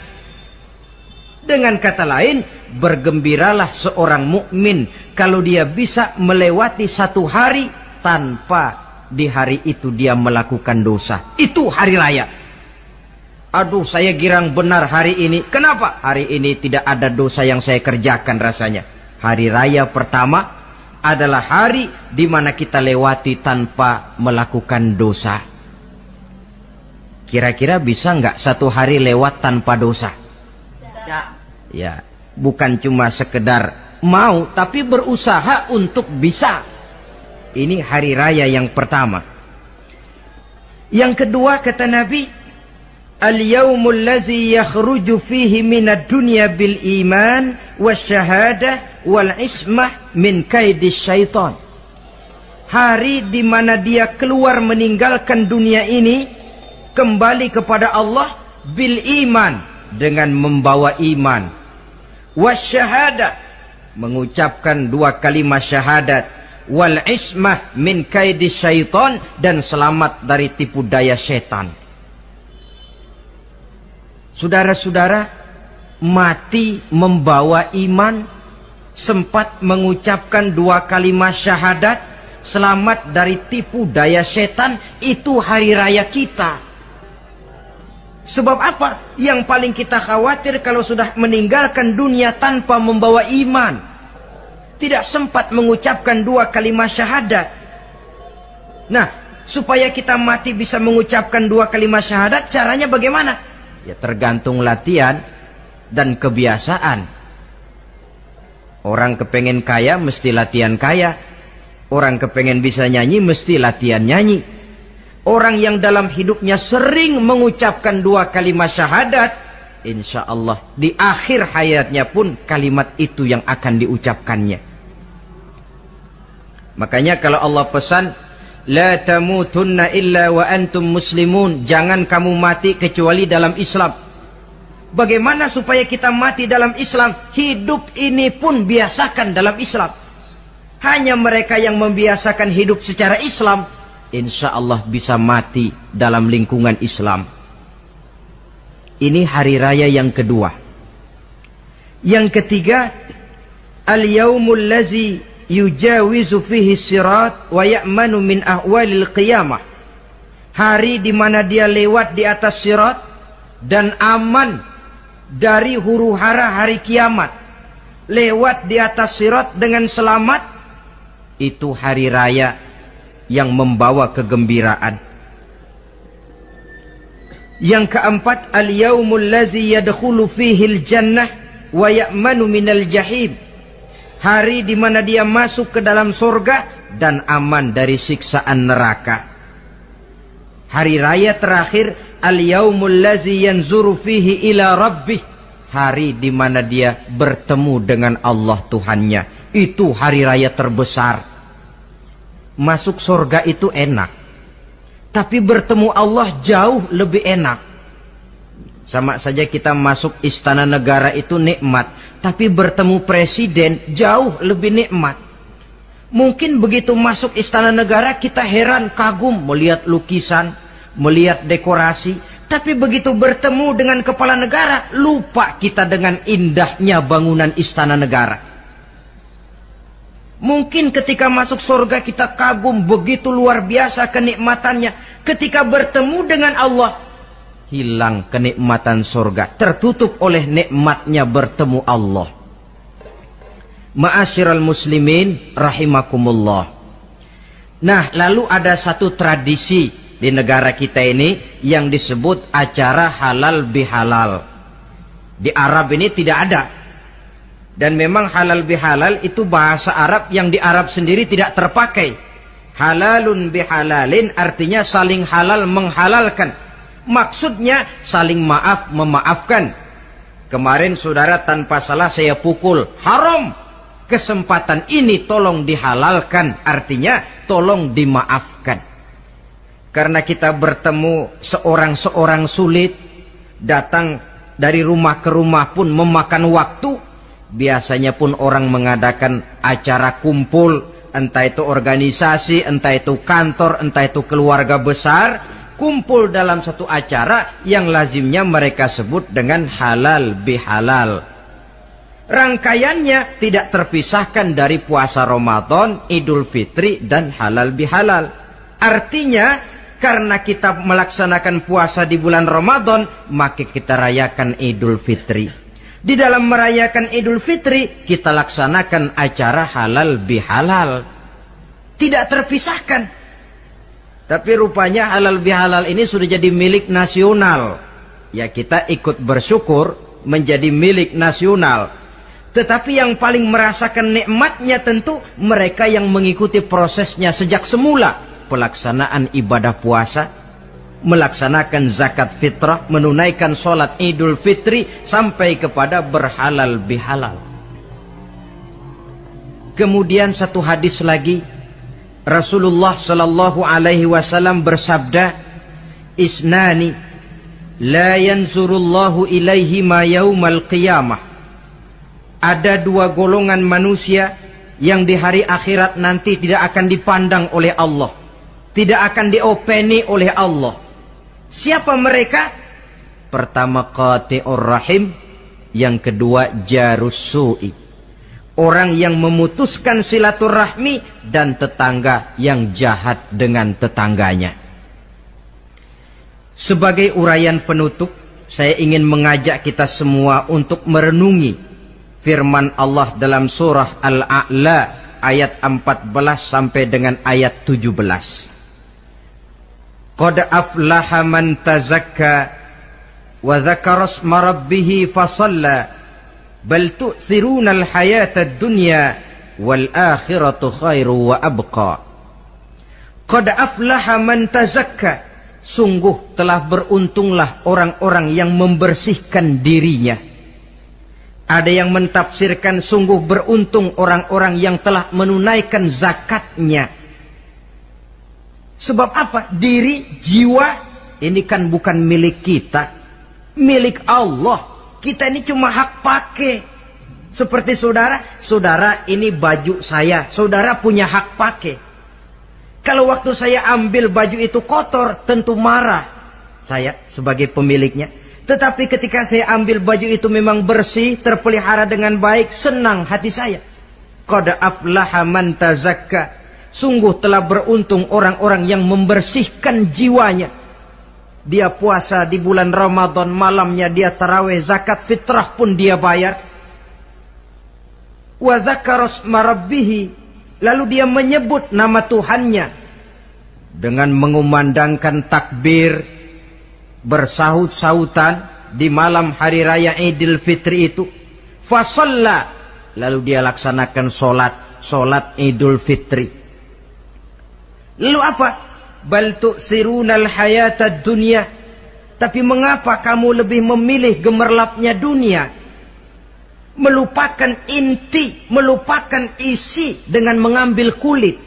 Dengan kata lain, bergembiralah seorang mukmin kalau dia bisa melewati 1 hari tanpa di hari itu dia melakukan dosa. Itu hari raya. Aduh, saya girang benar hari ini. Kenapa? Hari ini tidak ada dosa yang saya kerjakan rasanya. Hari raya pertama adalah hari di mana kita lewati tanpa melakukan dosa. Kira-kira bisa nggak 1 hari lewat tanpa dosa? Ya, bukan cuma sekedar mau, tapi berusaha untuk bisa. Ini hari raya yang pertama. Yang kedua kata Nabi, al-yaumul ladzi yakhruju fihi minad dunya bil iman wasyahadah wal ismah min kaidis syaitan. Hari di mana dia keluar meninggalkan dunia ini, kembali kepada Allah bil iman, dengan membawa iman, wasyahadah, mengucapkan 2 kalimat syahadat, wal ismah min kaidis syaitan, dan selamat dari tipu daya setan. Saudara-saudara, mati membawa iman, sempat mengucapkan 2 kalimat syahadat, selamat dari tipu daya setan, itu hari raya kita. Sebab apa? Yang paling kita khawatir kalau sudah meninggalkan dunia tanpa membawa iman, tidak sempat mengucapkan 2 kalimat syahadat. Nah, supaya kita mati bisa mengucapkan 2 kalimat syahadat, caranya bagaimana? Ya tergantung latihan dan kebiasaan. Orang kepengen kaya mesti latihan kaya. Orang kepengen bisa nyanyi mesti latihan nyanyi. Orang yang dalam hidupnya sering mengucapkan 2 kalimat syahadat, insya Allah di akhir hayatnya pun kalimat itu yang akan diucapkannya. Makanya kalau Allah pesan, la tamutunna illa wa antum muslimun, jangan kamu mati kecuali dalam Islam. Bagaimana supaya kita mati dalam Islam? Hidup ini pun biasakan dalam Islam. Hanya mereka yang membiasakan hidup secara Islam, insya Allah bisa mati dalam lingkungan Islam. Ini hari raya yang kedua. Yang ketiga, al-yaumul lazi yujawizu fihi sirat wa ya'manu min ahwalil qiyamah. hari di mana dia lewat di atas sirat dan aman dari huru-hara hari kiamat, lewat di atas sirat dengan selamat, itu hari raya yang membawa kegembiraan. Yang keempat, al-yaumul ladzi yadkhulu fihi al-jannah wa ya'manu minal jahim, hari di mana dia masuk ke dalam surga dan aman dari siksaan neraka. Hari raya terakhir, al-yaumul ladzi yanzuru fihi ila rabbih, hari di mana dia bertemu dengan Allah Tuhannya. Itu hari raya terbesar. Masuk surga itu enak, tapi bertemu Allah jauh lebih enak. Sama saja kita masuk istana negara itu nikmat, tapi bertemu presiden jauh lebih nikmat. Mungkin begitu masuk istana negara kita heran, kagum melihat lukisan, melihat dekorasi. Tapi begitu bertemu dengan kepala negara, lupa kita dengan indahnya bangunan istana negara. Mungkin ketika masuk surga kita kagum, begitu luar biasa kenikmatannya. Ketika bertemu dengan Allah, hilang kenikmatan surga, tertutup oleh nikmatnya bertemu Allah. Ma'asyiral muslimin rahimakumullah. Nah, lalu ada satu tradisi di negara kita ini yang disebut acara halal bihalal. Di Arab ini tidak ada. Dan memang halal bihalal itu bahasa Arab yang di Arab sendiri tidak terpakai. Halalun bihalalin artinya saling halal menghalalkan. Maksudnya saling maaf memaafkan. Kemarin saudara tanpa salah saya pukul, haram. Kesempatan ini tolong dihalalkan, artinya tolong dimaafkan. Karena kita bertemu seorang-seorang sulit, datang dari rumah ke rumah pun memakan waktu. Biasanya pun orang mengadakan acara kumpul, entah itu organisasi, entah itu kantor, entah itu keluarga besar, kumpul dalam satu acara yang lazimnya mereka sebut dengan halal bihalal. Rangkaiannya tidak terpisahkan dari puasa Ramadan, Idul Fitri, dan halal bihalal. Artinya, karena kita melaksanakan puasa di bulan Ramadan, maka kita rayakan Idul Fitri. Di dalam merayakan Idul Fitri, kita laksanakan acara halal bihalal. Tidak terpisahkan. Tapi rupanya halal bihalal ini sudah jadi milik nasional. Ya, kita ikut bersyukur menjadi milik nasional. Tetapi yang paling merasakan nikmatnya tentu mereka yang mengikuti prosesnya sejak semula. Pelaksanaan ibadah puasa, melaksanakan zakat fitrah, menunaikan sholat Idul Fitri, sampai kepada berhalal bihalal. Kemudian satu hadis lagi, Rasulullah sallallahu alaihi wasallam bersabda, "Isnani la yanzurullahu ilaihima yaumal qiyamah." Ada dua golongan manusia yang di hari akhirat nanti tidak akan dipandang oleh Allah, tidak akan diopeni oleh Allah. Siapa mereka? Pertama qati'ur rahim, yang kedua jarus su'i, orang yang memutuskan silaturahmi, dan tetangga yang jahat dengan tetangganya. Sebagai uraian penutup, saya ingin mengajak kita semua untuk merenungi firman Allah dalam surah Al-A'la ayat 14 sampai dengan ayat 17. Qad aflaha man tazakka wa dzakara isma rabbih fasalla bal tu'thiruna al-hayata ad-dunya wal akhiratu khairu wa abqa. Qad aflaha man tazakka, sungguh telah beruntunglah orang-orang yang membersihkan dirinya. Ada yang mentafsirkan sungguh beruntung orang-orang yang telah menunaikan zakatnya. Sebab apa? Diri, jiwa, ini kan bukan milik kita, milik Allah. Kita ini cuma hak pakai. Seperti saudara, saudara ini baju saya, saudara punya hak pakai. Kalau waktu saya ambil baju itu kotor, tentu marah saya sebagai pemiliknya. Tetapi ketika saya ambil baju itu memang bersih, terpelihara dengan baik, senang hati saya. Qad aflaha man tazakka. Sungguh telah beruntung orang-orang yang membersihkan jiwanya. Dia puasa di bulan Ramadan, malamnya dia tarawih, zakat fitrah pun dia bayar. Wa dzakara isma rabbih, lalu dia menyebut nama Tuhannya dengan mengumandangkan takbir, bersahut-sahutan di malam hari raya Idul Fitri itu. Fasalla, lalu dia laksanakan solat Idul Fitri. Lalu apa? Bal tu'sirunal hayatad dunya. Tapi mengapa kamu lebih memilih gemerlapnya dunia? Melupakan inti, melupakan isi dengan mengambil kulit.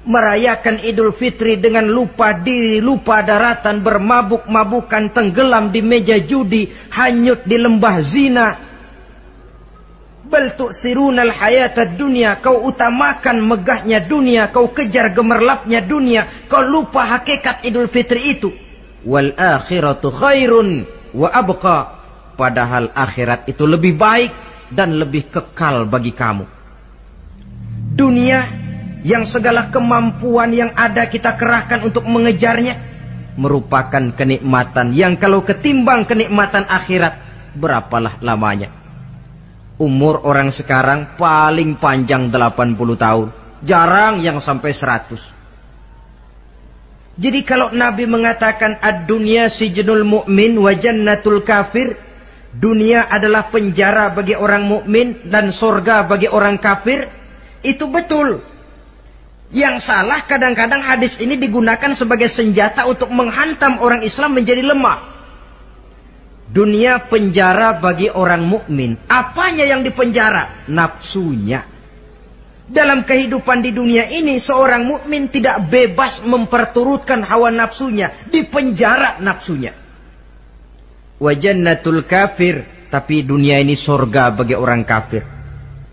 Merayakan Idul Fitri dengan lupa diri, lupa daratan, bermabuk-mabukan, tenggelam di meja judi, hanyut di lembah zina. Bal tu'sirunal hayatad dunya, kau utamakan megahnya dunia, kau kejar gemerlapnya dunia, kau lupa hakikat Idul Fitri itu. Wal akhiratu khairun wa abqa, padahal akhirat itu lebih baik dan lebih kekal bagi kamu. Dunia yang segala kemampuan yang ada kita kerahkan untuk mengejarnya merupakan kenikmatan yang kalau ketimbang kenikmatan akhirat, berapalah lamanya. Umur orang sekarang paling panjang 80 tahun. Jarang yang sampai 100. Jadi kalau Nabi mengatakan ad-dunya sijnul mu'min wa jannatul kafir, dunia adalah penjara bagi orang mukmin dan surga bagi orang kafir, itu betul. Yang salah kadang-kadang hadis ini digunakan sebagai senjata untuk menghantam orang Islam menjadi lemah. Dunia penjara bagi orang mukmin. Apanya yang dipenjara? Nafsunya. Dalam kehidupan di dunia ini seorang mukmin tidak bebas memperturutkan hawa nafsunya, dipenjara nafsunya. Wa jannatul kafir, tapi dunia ini surga bagi orang kafir.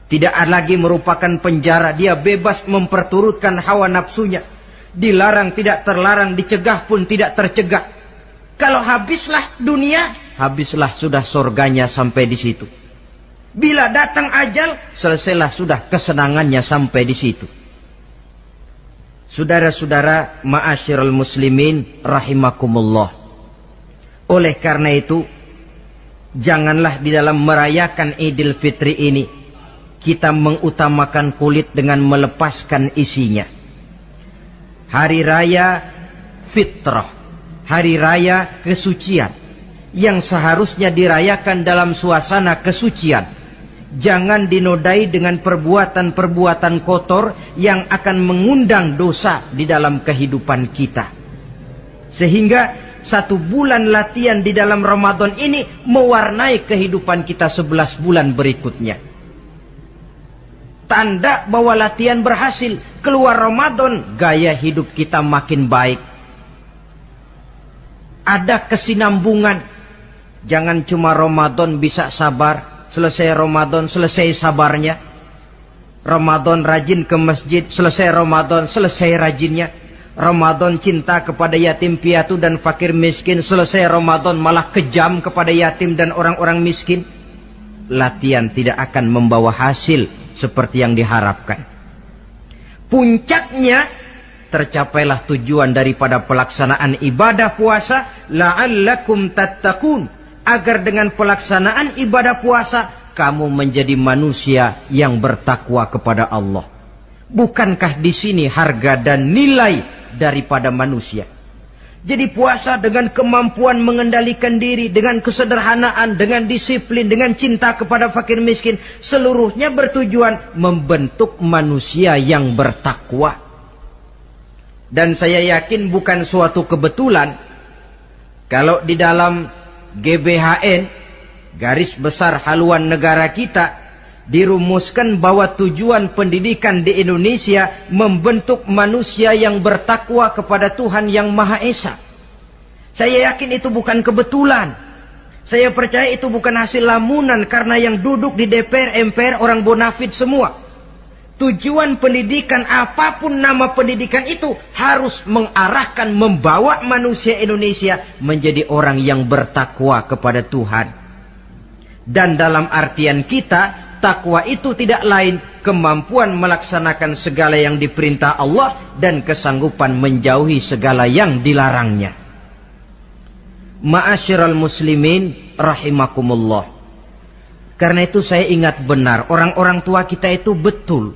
Tidak lagi merupakan penjara, dia bebas memperturutkan hawa nafsunya. Dilarang tidak terlarang, dicegah pun tidak tercegah. Kalau habislah dunia, habislah sudah surganya sampai di situ. Bila datang ajal, selesailah sudah kesenangannya sampai di situ. Saudara-saudara, ma'asyiral muslimin rahimakumullah. Oleh karena itu, janganlah di dalam merayakan Idul Fitri ini kita mengutamakan kulit dengan melepaskan isinya. Hari raya fitrah, hari raya kesucian, yang seharusnya dirayakan dalam suasana kesucian. Jangan dinodai dengan perbuatan-perbuatan kotor yang akan mengundang dosa di dalam kehidupan kita. Sehingga 1 bulan latihan di dalam Ramadan ini mewarnai kehidupan kita 11 bulan berikutnya. Tanda bahwa latihan berhasil. Keluar Ramadan, gaya hidup kita makin baik. Ada kesinambungan. Jangan cuma Ramadan bisa sabar, selesai Ramadan selesai sabarnya. Ramadan rajin ke masjid, selesai Ramadan selesai rajinnya. Ramadan cinta kepada yatim piatu dan fakir miskin, selesai Ramadan malah kejam kepada yatim dan orang-orang miskin. Latihan tidak akan membawa hasil seperti yang diharapkan. Puncaknya tercapailah tujuan daripada pelaksanaan ibadah puasa, la'allakum tattaqun, agar dengan pelaksanaan ibadah puasa kamu menjadi manusia yang bertakwa kepada Allah. Bukankah di sini harga dan nilai daripada manusia? Jadi puasa dengan kemampuan mengendalikan diri, dengan kesederhanaan, dengan disiplin, dengan cinta kepada fakir miskin, seluruhnya bertujuan membentuk manusia yang bertakwa. Dan saya yakin bukan suatu kebetulan kalau di dalam GBHN, garis besar haluan negara kita, dirumuskan bahwa tujuan pendidikan di Indonesia membentuk manusia yang bertakwa kepada Tuhan yang Maha Esa. Saya yakin itu bukan kebetulan. Saya percaya itu bukan hasil lamunan karena yang duduk di DPR, MPR orang bonafid semua. Tujuan pendidikan apapun nama pendidikan itu harus mengarahkan, membawa manusia Indonesia menjadi orang yang bertakwa kepada Tuhan. Dan dalam artian kita, Takwa itu tidak lain kemampuan melaksanakan segala yang diperintah Allah dan kesanggupan menjauhi segala yang dilarangnya. Ma'asyiral muslimin rahimakumullah. Karena itu saya ingat benar, orang-orang tua kita itu betul.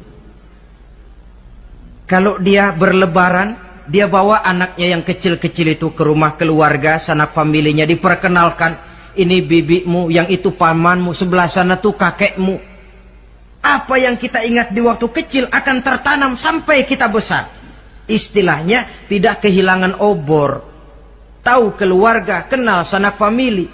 Kalau dia berlebaran, dia bawa anaknya yang kecil-kecil itu ke rumah keluarga, sanak familinya, diperkenalkan. Ini bibimu, yang itu pamanmu, sebelah sana tuh kakekmu. Apa yang kita ingat di waktu kecil akan tertanam sampai kita besar. Istilahnya tidak kehilangan obor. Tahu keluarga, kenal sanak famili.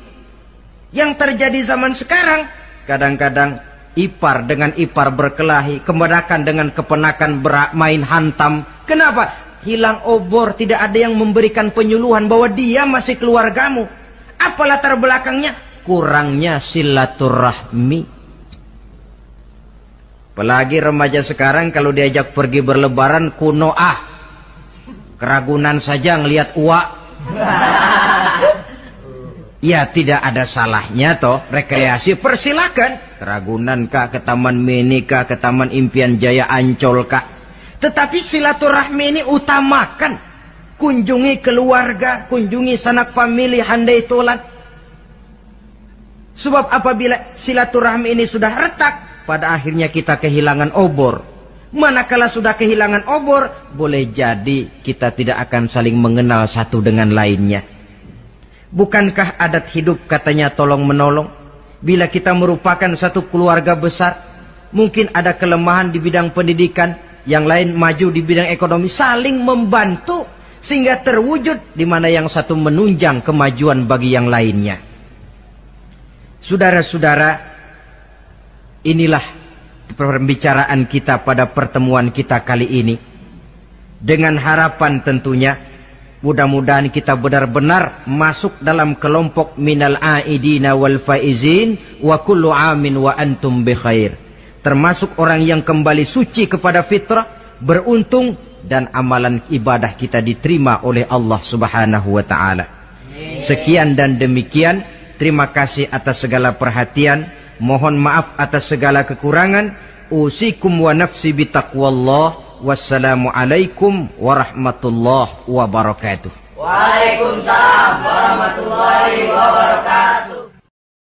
Yang terjadi zaman sekarang, kadang-kadang ipar dengan ipar berkelahi, keponakan dengan keponakan bermain hantam. Kenapa? Hilang obor, tidak ada yang memberikan penyuluhan bahwa dia masih keluargamu. Apa latar belakangnya? Kurangnya silaturahmi. Apalagi remaja sekarang kalau diajak pergi berlebaran kuno keragunan saja ngelihat uak. Ya tidak ada salahnya toh rekreasi, persilakan. Keragunan kah, ke Taman Mini kah, ke Taman Impian Jaya Ancol kah. Tetapi silaturahmi ini utamakan. Kunjungi keluarga, kunjungi sanak famili, handai tolan. Sebab apabila silaturahmi ini sudah retak, pada akhirnya kita kehilangan obor. Manakala sudah kehilangan obor, boleh jadi kita tidak akan saling mengenal satu dengan lainnya. Bukankah adat hidup katanya tolong menolong? Bila kita merupakan satu keluarga besar, mungkin ada kelemahan di bidang pendidikan, yang lain maju di bidang ekonomi, saling membantu sehingga terwujud di mana yang satu menunjang kemajuan bagi yang lainnya. Saudara-saudara, inilah pembicaraan kita pada pertemuan kita kali ini. Dengan harapan tentunya, mudah-mudahan kita benar-benar masuk dalam kelompok minal aidina wal faizin wa kullu amin wa antum bi khair. Termasuk orang yang kembali suci kepada fitrah, beruntung, dan amalan ibadah kita diterima oleh Allah Subhanahu wa ta'ala. Sekian dan demikian. Terima kasih atas segala perhatian. Mohon maaf atas segala kekurangan. Usikum wa nafsi bitaqwallah. Wassalamualaikum warahmatullahi wabarakatuh. Waalaikumsalam warahmatullahi wabarakatuh.